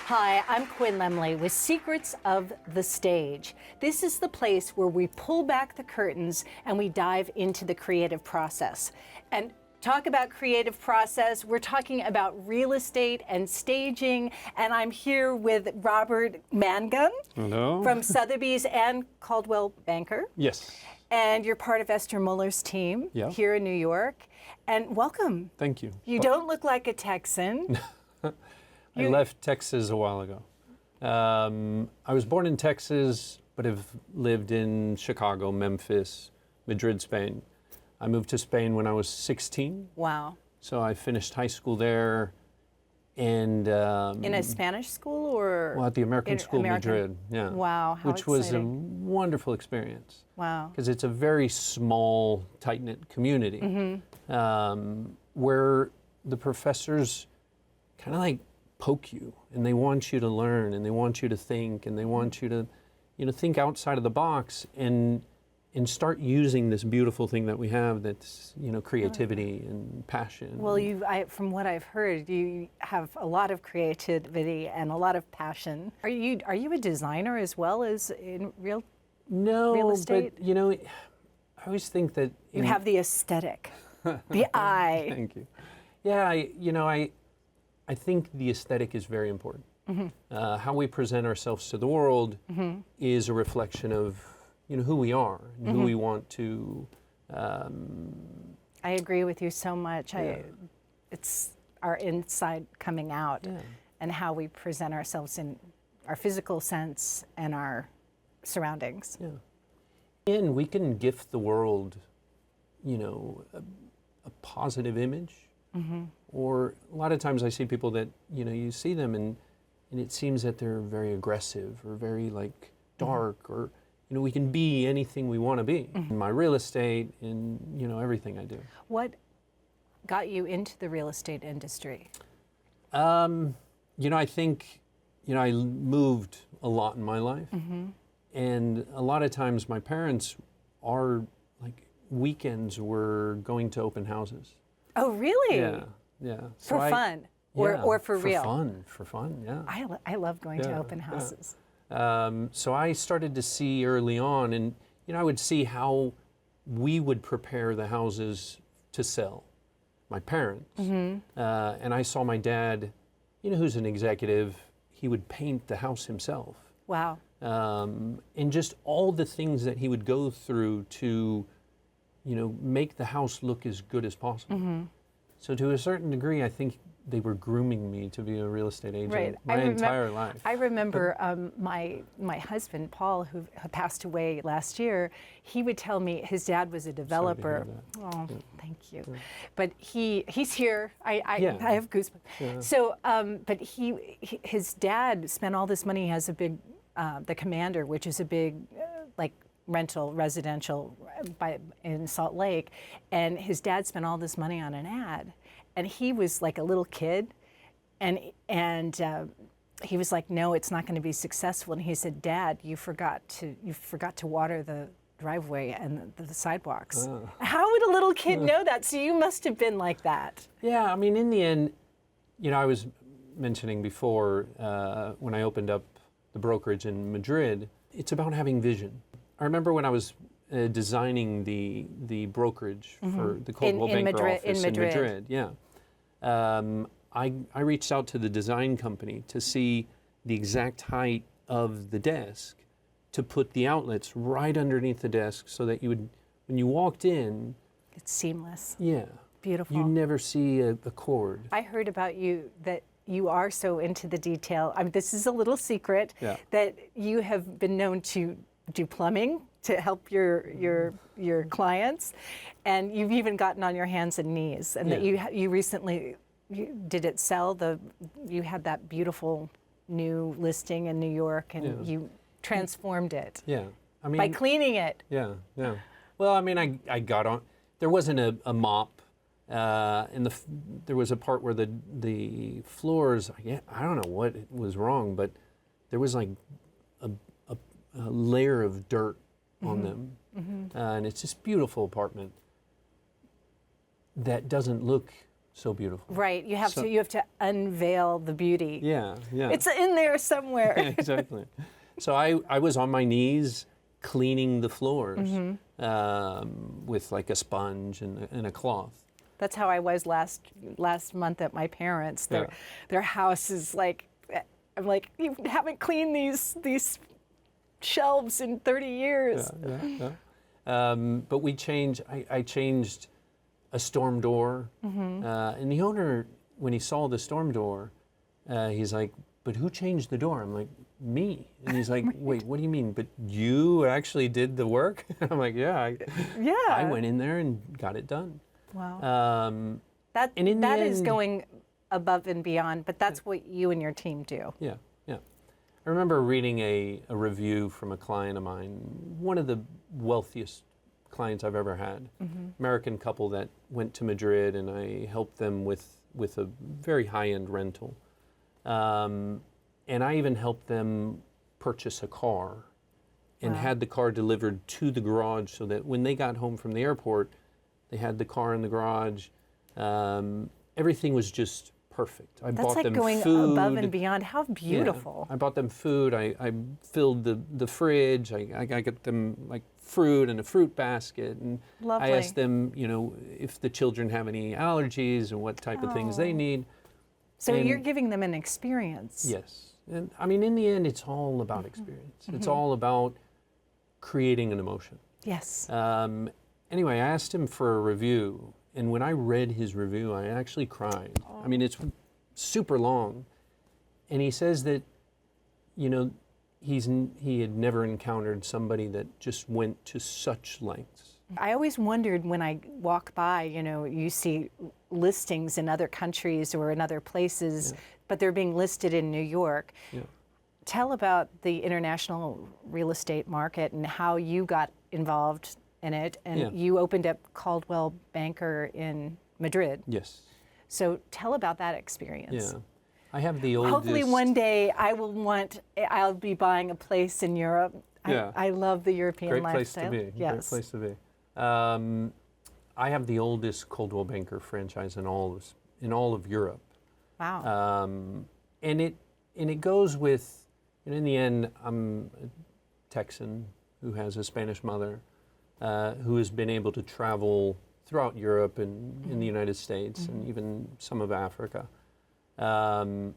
Hi, I'm Quinn Lemley with Secrets of the Stage. This is the place where we pull back the curtains and we dive into the creative process. And talk about creative process, we're talking about real estate and staging, and I'm here with Robert Mangum. Hello. From Sotheby's and Coldwell Banker. Yes. And you're part of Esther Muller's team here in New York. And welcome. Thank you. You don't look like a Texan. I left Texas a while ago. I was born in Texas, but have lived in Chicago, Memphis, Madrid, Spain. I moved to Spain when I was 16. Wow. So I finished high school there, and in a Spanish school or? Well, at the American School of Madrid, yeah. Wow, how which was a exciting. wonderful experience. Wow. Because it's a very small, tight-knit community where the professors kind of like poke you, and they want you to learn, and they want you to think, and they want you to, think outside of the box and start using this beautiful thing that we have, that's creativity and passion. Well, from what I've heard, you have a lot of creativity and a lot of passion. Are you a designer as well as in real estate? But I always think that you have the aesthetic, the eye. Thank you. Yeah, I think the aesthetic is very important. How we present ourselves to the world is a reflection of who we are and who we want to. I agree with you so much. Yeah. It's our inside coming out, and how we present ourselves in our physical sense and our surroundings. Yeah. And we can gift the world, a positive image. Or a lot of times I see people that, you see them and it seems that they're very aggressive or very dark or, we can be anything we want to be in my real estate, in, everything I do. What got you into the real estate industry? I think, I moved a lot in my life. And a lot of times my parents weekends were going to open houses. Oh, really? Yeah, yeah. So for fun, or for real? For fun, yeah. I love going to open houses. Yeah. So I started to see early on, and I would see how we would prepare the houses to sell, my parents. And I saw my dad, who's an executive, he would paint the house himself. Wow. And just all the things that he would go through to make the house look as good as possible. So to a certain degree, I think they were grooming me to be a real estate agent my entire life. I remember my husband, Paul, who passed away last year, he would tell me his dad was a developer. Oh, thank you. Yeah. But he's here. I have goosebumps. Yeah. So, but his dad spent all this money. He has a big, the Commander, which is a big, residential in Salt Lake, and his dad spent all this money on an ad, and he was like a little kid, and he was like, no, it's not going to be successful. And he said, Dad, you forgot to water the driveway and the sidewalks. How would a little kid know that? So you must have been like that. Yeah, I mean, in the end, I was mentioning before when I opened up the brokerage in Madrid, it's about having vision. I remember when I was designing the brokerage for the Coldwell Banker office in Madrid. Yeah, I reached out to the design company to see the exact height of the desk to put the outlets right underneath the desk so that when you walked in, it's seamless. Yeah, beautiful. You never see a cord. I heard about you that you are so into the detail. I mean, this is a little secret that you have been known to do plumbing to help your clients, and you've even gotten on your hands and knees. And that you recently did it sell? You had that beautiful new listing in New York, and you transformed it. Yeah, I mean, by cleaning it. Yeah, yeah. Well, I mean, I got on. There wasn't a mop, and there was a part where the floors. I don't know what was wrong, but there was like a layer of dirt on them. And it's this beautiful apartment that doesn't look so beautiful. Right. You have to unveil the beauty. Yeah, yeah. It's in there somewhere. Exactly. So I was on my knees cleaning the floors with like a sponge and a cloth. That's how I was last month at my parents'. Their house is like, I'm like, you haven't cleaned these shelves in 30 years. But I changed a storm door, and the owner, when he saw the storm door, he's like, "But who changed the door?" I'm like, "Me." And he's like, "Wait, what do you mean? But you actually did the work?" I'm like, "Yeah, I went in there and got it done." Wow. That is going above and beyond, but that's what you and your team do. Yeah, yeah. I remember reading a review from a client of mine, one of the wealthiest clients I've ever had, American couple that went to Madrid, and I helped them with a very high-end rental. And I even helped them purchase a car and had the car delivered to the garage so that when they got home from the airport, they had the car in the garage. Everything was just perfect. I bought them going food. Above and beyond. How beautiful. Yeah. I bought them food. I filled the fridge. I got them like fruit and a fruit basket. And Lovely. I asked them, if the children have any allergies and what type of things they need. So you're giving them an experience. Yes. And I mean, in the end, it's all about experience. It's all about creating an emotion. Yes. Anyway, I asked him for a review, and when I read his review, I actually cried. I mean, it's super long, and he says that, he had never encountered somebody that just went to such lengths. I always wondered when I walk by, you see listings in other countries or in other places, but they're being listed in New York. Yeah. Tell about the international real estate market and how you got involved in it, and you opened up Coldwell Banker in Madrid. Yes. So tell about that experience. Yeah. I have the oldest... Hopefully one day I'll be buying a place in Europe. Yeah. I love the European lifestyle. Great place to be. Yes. Great place to be. I have the oldest Coldwell Banker franchise in all of Europe. Wow. And it goes with, in the end, I'm a Texan who has a Spanish mother, who has been able to travel throughout Europe and in the United States and even some of Africa. And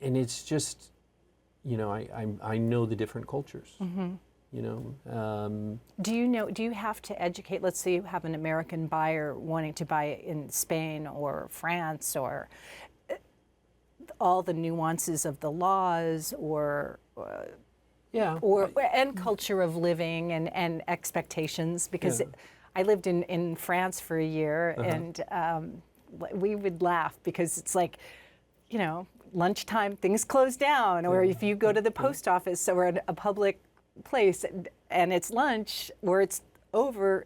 it's just, I know the different cultures. Do you have to educate, let's say you have an American buyer wanting to buy in Spain or France, or all the nuances of the laws and culture of living and expectations, because I lived in France for a year, and we would laugh because it's like, lunchtime, things close down, or if you go to the post office or a public place and it's lunch or it's over,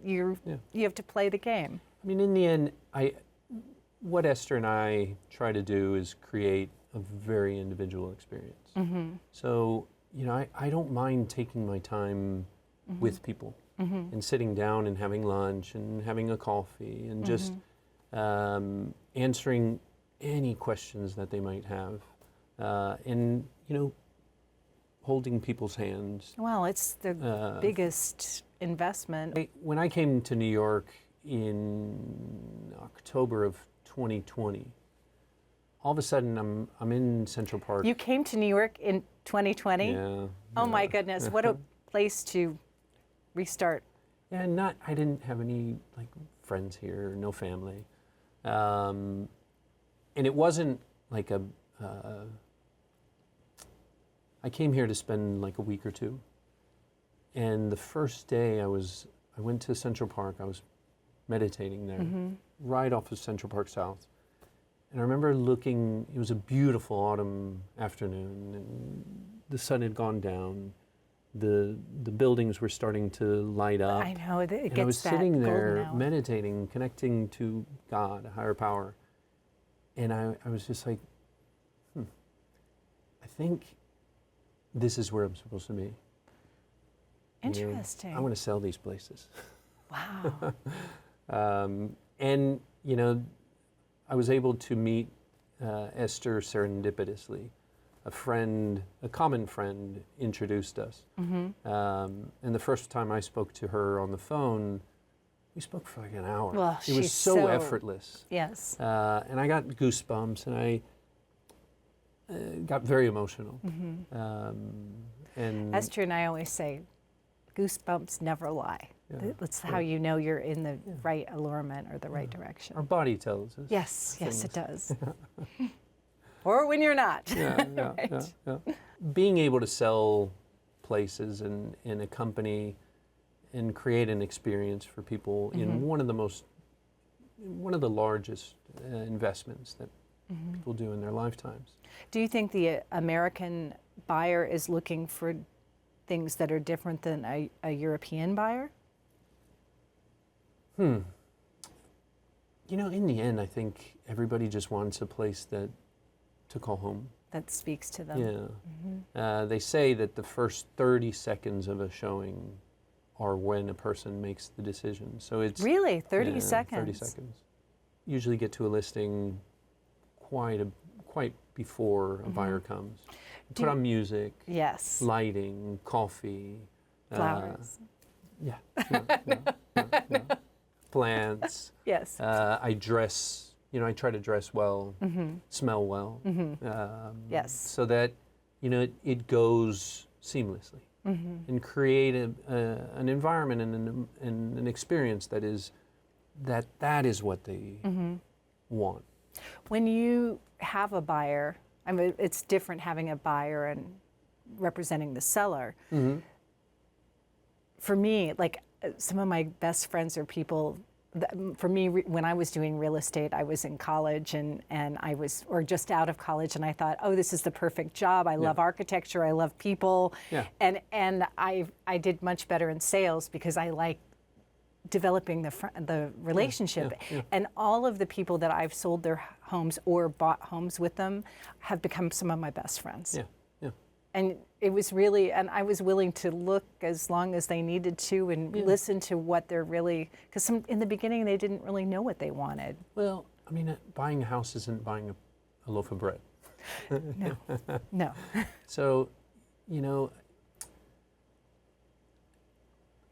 you have to play the game. I mean, in the end, what Esther and I try to do is create a very individual experience. So, I don't mind taking my time with people and sitting down and having lunch and having a coffee and just answering any questions that they might have, and holding people's hands. Well, it's the biggest investment. When I came to New York in October of 2020, all of a sudden I'm in Central Park. You came to New York in 2020? Yeah. Oh my goodness, what a place to restart. Yeah, I didn't have any friends here, no family. And it wasn't like I came here to spend a week or two. And the first day I went to Central Park, I was meditating there, right off of Central Park South. And I remember looking, it was a beautiful autumn afternoon, and the sun had gone down. The buildings were starting to light up. I know, it gets and I was sitting there hour. meditating, connecting to God, a higher power. And I was just like, I think this is where I'm supposed to be. Interesting. I want to sell these places. Wow. And you know, I was able to meet Esther serendipitously. A common friend introduced us. And the first time I spoke to her on the phone, we spoke for like an hour. Well, it was she's so effortless. Yes. And I got goosebumps, and I got very emotional. And Esther and I always say, goosebumps never lie. Yeah. That's how you know you're in the right allurement or the right direction. our body tells us. Yes, things. it does. Or when you're not. Right. Being able to sell places and a company and create an experience for people in one of the largest investments that people do in their lifetimes. Do you think the American buyer is looking for things that are different than a European buyer? You know, in the end, I think everybody just wants a place to call home. That speaks to them. Yeah. They say that the first 30 seconds of a showing are when a person makes the decision. So it's Really? 30 seconds? 30 seconds. Usually get to a listing quite before a buyer comes. Put on music, Yes. lighting, coffee. Flowers. Yeah. Plants. Yes. I dress, I try to dress well, smell well. Yes. So that, it goes seamlessly. And create an environment and an experience that is what they want. When you have a buyer, I mean, it's different having a buyer and representing the seller. For me, like some of my best friends are people. For me, when I was doing real estate, I was in college and I was, or just out of college, and I thought, oh, this is the perfect job. I love architecture. I love people. Yeah. And I did much better in sales because I like developing the relationship. And all of the people that I've sold their homes or bought homes with them have become some of my best friends. Yeah. And it was really, and I was willing to look as long as they needed to and listen to what they're really, because in the beginning they didn't really know what they wanted. Well, I mean, buying a house isn't buying a loaf of bread. No. So,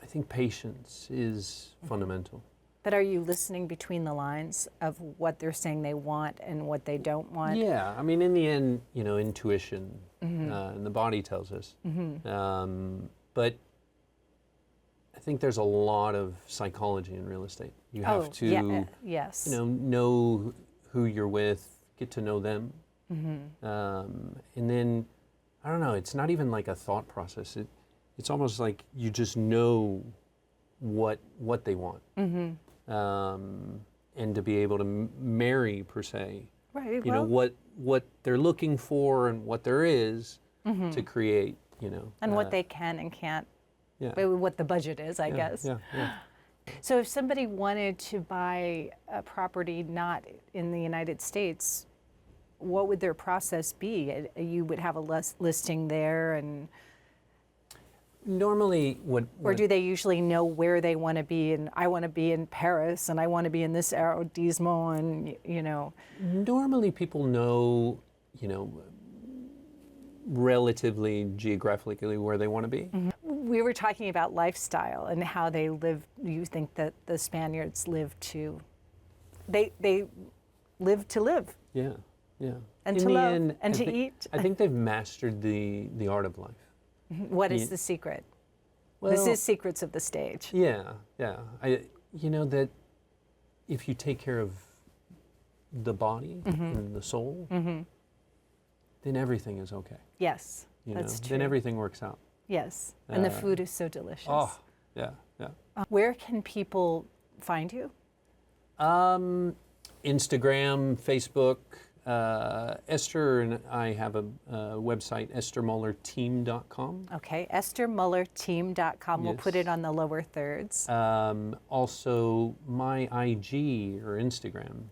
I think patience is fundamental. But are you listening between the lines of what they're saying they want and what they don't want? Yeah, I mean, in the end, intuition and the body tells us. But I think there's a lot of psychology in real estate. You have to, yes. know who you're with, get to know them, and then I don't know. It's not even like a thought process. It's almost like you just know what they want. And to be able to marry, per se, right, what they're looking for and what there is to create, and what they can and can't, what the budget is, I guess. Yeah. So if somebody wanted to buy a property not in the United States, what would their process be? You would have a listing there, and normally or do they usually know where they want to be? And I want to be in Paris, and I want to be in this arrondissement, and Normally people know, relatively geographically where they want to be. We were talking about lifestyle and how they live. You think that the Spaniards live to, they live to live. Yeah. And in to the love end, and to eat. I think they've mastered the art of life. What is the secret? Well, this is Secrets of the Stage. Yeah. That if you take care of the body and the soul, then everything is okay. Yes, that's true. Then everything works out. Yes, and the food is so delicious. Oh, yeah. Where can people find you? Instagram, Facebook. Esther and I have a website, EstherMullerTeam.com. Okay, EstherMullerTeam.com. We'll put it on the lower thirds. Also, my IG or Instagram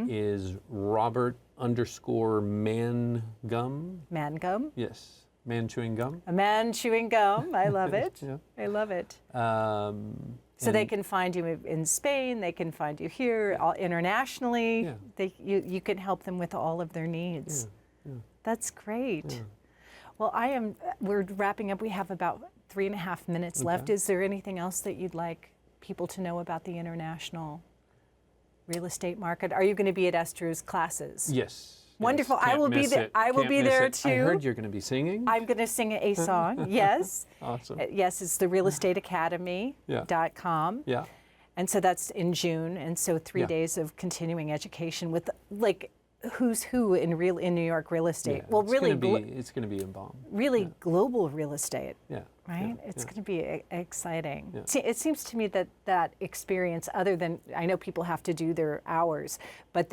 is Robert_Mangum. Mangum? Yes. Man chewing gum. A man chewing gum. I love it. Yeah. I love it. So And they can find you in Spain. They can find you here, internationally. Yeah. You can help them with all of their needs. Yeah. That's great. Yeah. Well, we're wrapping up. We have about 3.5 minutes left. Is there anything else that you'd like people to know about the international real estate market? Are you going to be at Esther's classes? Yes. Wonderful. Yes. I will be there. I will be there too. I heard you're going to be singing. I'm going to sing a song. Yes. Awesome. Yes, it's the realestateacademy.com. Yeah. And so that's in June. And so 3 Yeah. days of continuing education with like who's who in New York real estate. Yeah. Well, it's really, it's going to be a bomb. really global real estate. Yeah. Right? Yeah. It's going to be exciting. Yeah. See, it seems to me that experience, other than, I know people have to do their hours, but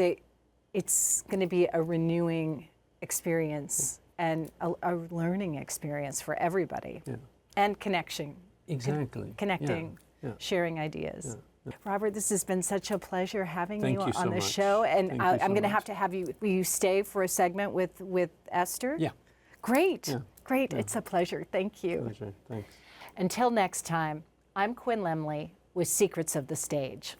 it's going to be a renewing experience and a learning experience for everybody. Yeah. And connection. Exactly. Connecting, Yeah. sharing ideas. Yeah. Robert, this has been such a pleasure having Thank you you so on the much. show. And Thank you I'm so going to much. have you, will you stay for a segment with Esther? Yeah. Great. Yeah. Great. Yeah. It's a pleasure. Thank you. Pleasure. Thanks. Until next time, I'm Quinn Lemley with Secrets of the Stage.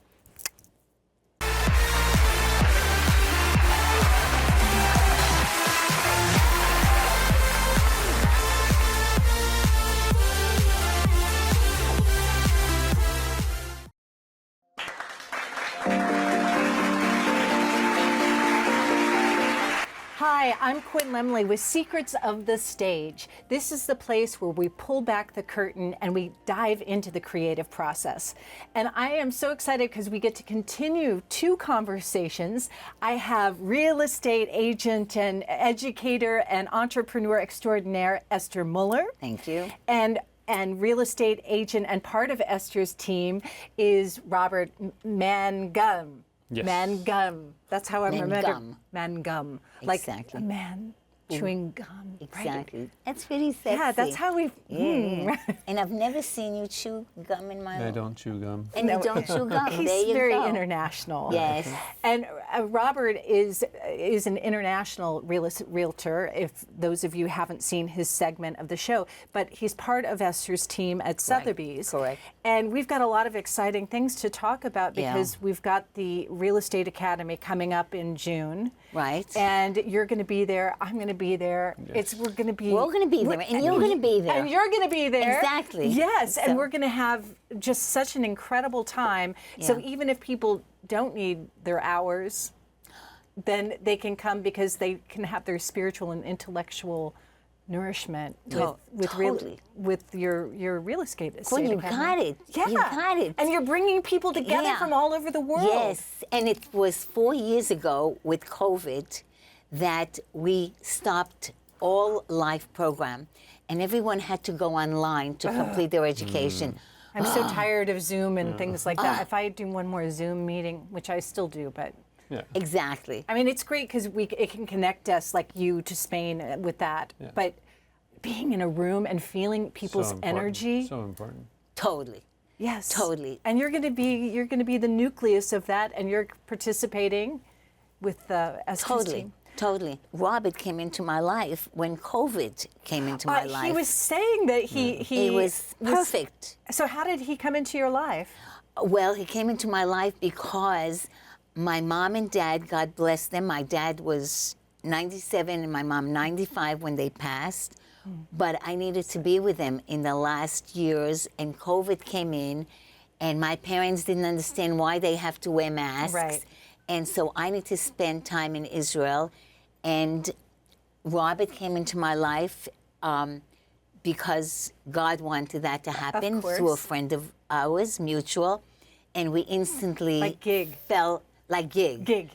Hi, I'm Quinn Lemley with Secrets of the Stage. This is the place where we pull back the curtain and we dive into the creative process. And I am so excited because we get to continue 2 conversations. I have real estate agent and educator and entrepreneur extraordinaire Esther Muller. Thank you. And real estate agent and part of Esther's team is Robert Mangum. Yes. Mangum. That's how I remember. Mangum. Mangum. Like Exactly. a man chewing gum. Right? Exactly. That's really sexy. Yeah, that's how we. Yeah. And I've never seen you chew gum in my I life. don't chew gum. And you don't chew gum. He's there you very go. international. Yes. And Robert is an international realtor, if those of you haven't seen his segment of the show, but he's part of Esther's team at Sotheby's. Correct. And we've got a lot of exciting things to talk about Yeah. because we've got the Real Estate Academy coming up in June. Right. And you're going to be there. I'm going to be there. We're going to be. We're going to be there, and you're going to be there. And you're going to be there. Exactly. Yes, and So- we're going to have just such an incredible time. So Yeah. even if people don't need their hours, then they can come because they can have their spiritual and intellectual nourishment Totally. with your real estate. Quinn, you got it. Yeah, You got it. And you're bringing people together Yeah. from all over the world. Yes. And it was 4 years ago with COVID that we stopped all live program, and everyone had to go online to complete their education. I'm so tired of Zoom and things like that. If I do one more Zoom meeting, which I still do, but Yeah. Exactly. I mean, it's great because it can connect us like you to Spain with that. Yeah. But being in a room and feeling people's So important. energy, So important. Totally. yes, Totally. And you're going to be the nucleus of that, and you're participating with Esther's Totally. team. Totally. Robert came into my life when COVID came into my life. He was saying that he was perfect. So how did he come into your life? Well, he came into my life because my mom and dad, God bless them, my dad was 97 and my mom 95 when they passed. But I needed to be with them in the last years, and COVID came in, and my parents didn't understand why they have to wear masks. Right. And so I need to spend time in Israel. And Robert came into my life because God wanted that to happen course. through a friend of ours, mutual. And we instantly Like gig. fell like gig. Gig.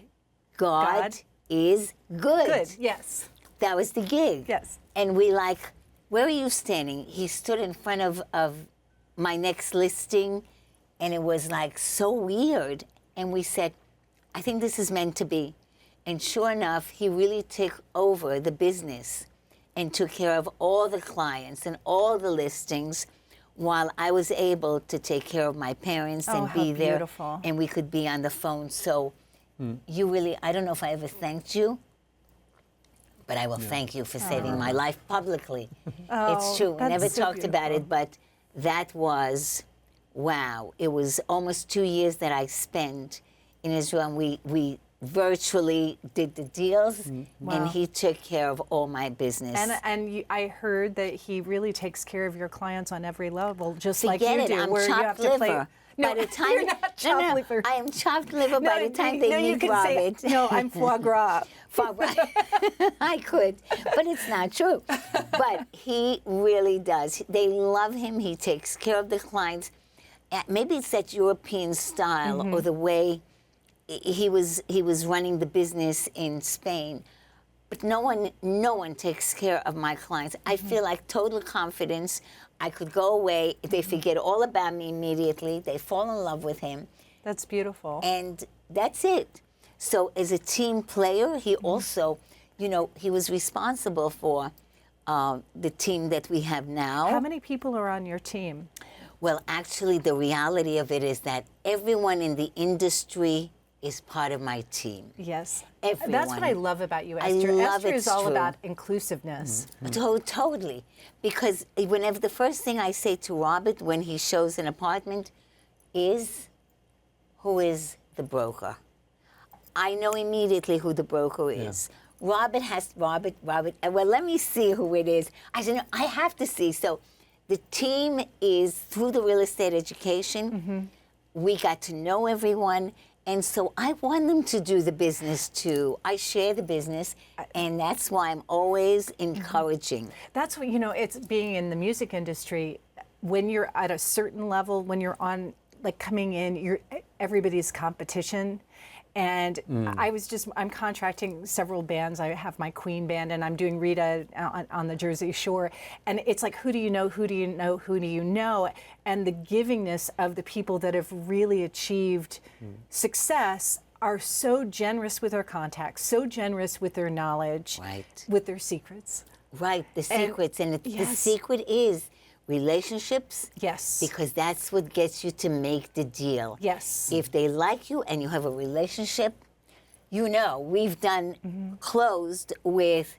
God God. is good. Good. Yes. That was the gig. Yes. And we like, where are you standing? He stood in front of my next listing, and it was like so weird. And we said, I think this is meant to be. And sure enough, he really took over the business and took care of all the clients and all the listings while I was able to take care of my parents and how be there. beautiful. And we could be on the phone. So you really, I don't know if I ever thanked you, but I will thank you for saving my life publicly. Oh, It's true. We that's never so talked about beautiful. it, but that was, wow. It was almost 2 years that I spent in Israel, and we virtually did the deals, Wow. and he took care of all my business. And I heard that he really takes care of your clients on every level, just like Forget you it, do. I'm where you have chopped to play. liver. No, By the time you're not chopped liver. I am chopped liver by the time they you meet can say, Robert. no, I'm foie gras. I could, but it's not true. But he really does. They love him. He takes care of the clients. Maybe it's that European style or the way he was running the business in Spain. But no one takes care of my clients. I feel like total confidence. I could go away. They forget all about me immediately. They fall in love with him. That's beautiful. And that's it. So as a team player, he also, he was responsible for the team that we have now. How many people are on your team? Well, actually, the reality of it is that everyone in the industry is part of my team. Yes. Everyone. That's what I love about you, I Esther. love Esther it's is all true. about inclusiveness. Totally. Because whenever the first thing I say to Robert when he shows an apartment is, who is the broker? I know immediately who the broker is. Robert, well, let me see who it is. I said, no, I have to see. So the team is, through the real estate education, we got to know everyone. And so I want them to do the business too. I share the business, and that's why I'm always encouraging. That's what, it's being in the music industry, when you're at a certain level, when you're on, like coming in, everybody's competition. And I'm contracting several bands. I have my Queen band, and I'm doing Rita on the Jersey Shore. And it's like, who do you know? Who do you know? Who do you know? And the givingness of the people that have really achieved success are so generous with their contacts, so generous with their knowledge, Right. with their secrets. Right, the secrets. And the yes. secret is relationships. Yes. Because that's what gets you to make the deal. Yes. If they like you and you have a relationship, we've done closed with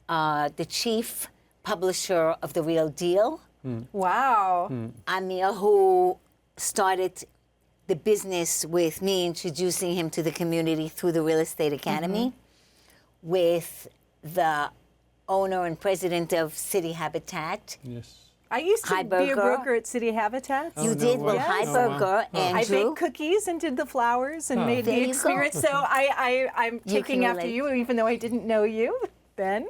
the chief publisher of The Real Deal, Wow. Amir, who started the business with me, introducing him to the community through the Real Estate Academy, with the owner and president of City Habitat. Yes. I used to be a Heiberger. broker at City Habitat. You no did? Well, way. Yes. Heiberger, Oh, wow. I Andrew. baked cookies and did the flowers and made There the you go. experience. So I'm You taking can after relate. you, even though I didn't know you then.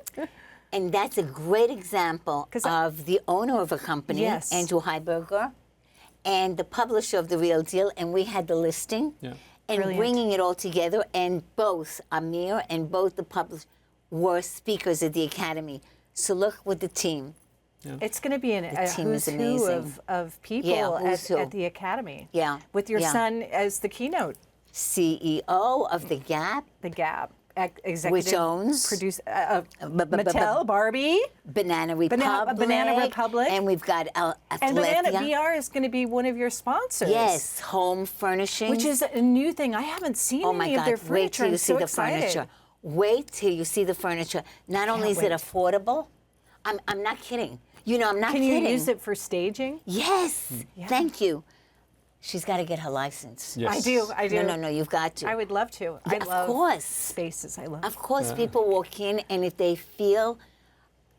And that's a great example 'Cause I- of the owner of a company, Yes. Andrew Heiberger, and the publisher of The Real Deal, and we had the listing. Yeah. And Brilliant. bringing it all together, and both Amir and both the publishers were speakers at the Academy. So look with the team. It's going to be a team who's is who amazing. of people Yeah, who's who. at the Academy. Yeah, With your yeah. son as the keynote, CEO of The Gap, the Gap. Executive Which owns? producer Mattel, Barbie, Banana Republic. Banana Republic. And we've got and Athletia. Banana BR is going to be one of your sponsors. Yes, home furnishings. Which is a new thing. I haven't seen Oh any my of their God, furniture. wait till you I'm see so the excited. furniture. Wait till you see the furniture. Not only is it wait. affordable, I'm not kidding. I'm not Can kidding. you use it for staging? Yes, thank you. She's got to get her license. Yes. I do. No, you've got to. I would love to. I of love course. spaces. I love. Of course, people walk in, and if they feel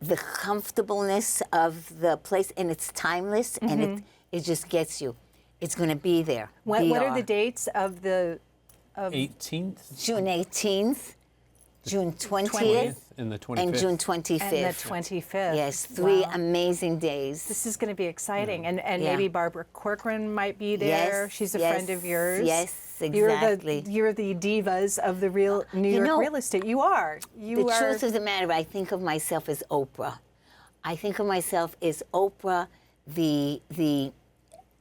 the comfortableness of the place, and it's timeless, and it just gets you, it's going to be there. What are BR. the dates of the 18th, June 18th, June 20th, 20th, and the 25th. and June 25th. and the 25th? Yes, 3 Wow. amazing days. This is going to be exciting, and Yeah. maybe Barbara Corcoran might be there. Yes, She's a yes, friend of yours. yes, exactly. You're the divas of the real New York real estate. You are. The truth of the matter, I think of myself as Oprah. I think of myself as Oprah, the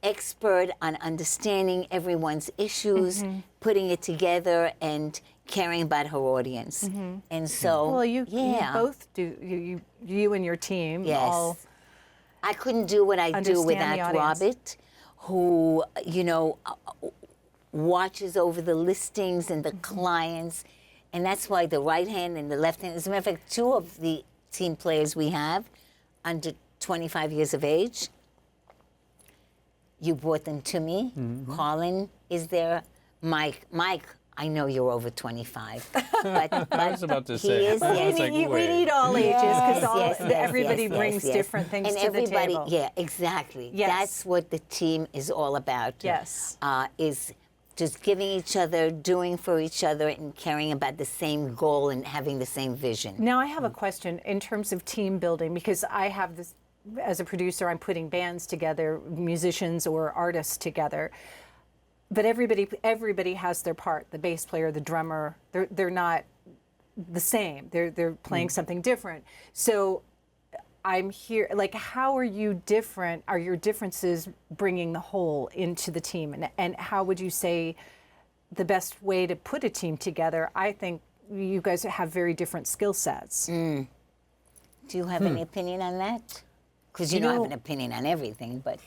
expert on understanding everyone's issues, putting it together, and caring about her audience. And so, Well, you yeah, both do. You and your team yes. all. I couldn't do what I do Understand the without audience. Robert, who, watches over the listings and the clients And that's why the right hand and the left hand, as a matter of fact, two of the team players we have under 25 years of age, you brought them to me. Colin is there. Mike, I know you're over 25. But I was about to he say. is, I was yes. like, We wait. need all ages because everybody yes, brings yes. different things and to everybody, the table. Yeah, exactly. Yes. That's what the team is all about. Yes. Is just giving each other, doing for each other, and caring about the same goal and having the same vision. Now I have a question in terms of team building, because I have this, as a producer, I'm putting bands together, musicians or artists together. But everybody has their part. The bass player, the drummer, they're not the same. They're playing something different. So I'm here, like, how are you different? Are your differences bringing the whole into the team? And how would you say the best way to put a team together? I think you guys have very different skill sets. Do you have any opinion on that? Because you don't have an opinion on everything, but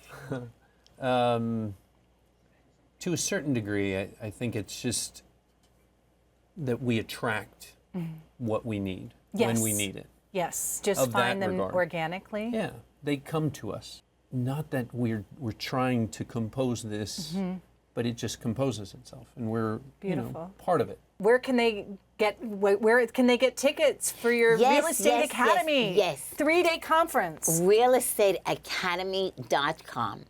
To a certain degree, I think it's just that we attract what we need when we need it. Yes, just Of that find them regard. organically. Yeah, they come to us. Not that we're trying to compose this, but it just composes itself, and we're Beautiful. part of it. Where can they get tickets for your Yes, Real Estate yes, Academy? yes. 3-day conference. realestateacademy.com.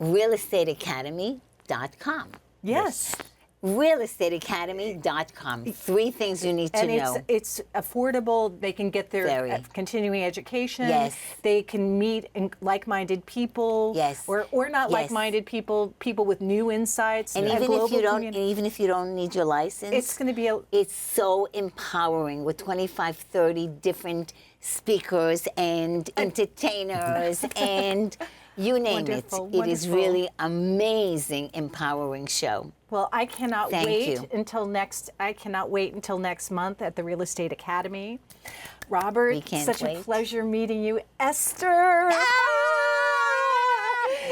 realestateacademy.com. Yes. realestateacademy.com. 3 things you need to And know. it's affordable. They can get their Very. continuing education. Yes. They can meet like-minded people. Yes. Or not Yes. like-minded people with new insights. And a even global if you don't, community. and even if you don't need your license, It's going to be it's so empowering with 25, 30 different speakers and entertainers and you name Wonderful, it. It is wonderful. really amazing, empowering show. Well, I cannot Thank wait you. until next month at the Real Estate Academy. Robert, We can't such a wait. pleasure meeting you. Esther.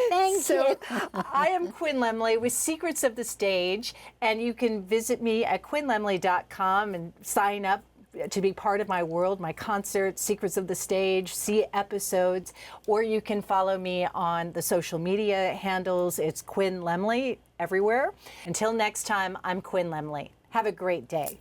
Thank you. I am Quinn Lemley with Secrets of the Stage, and you can visit me at quinnlemley.com and sign up to be part of my world, my concert, Secrets of the Stage, see episodes, or you can follow me on the social media handles. It's Quinn Lemley everywhere. Until next time, I'm Quinn Lemley. Have a great day.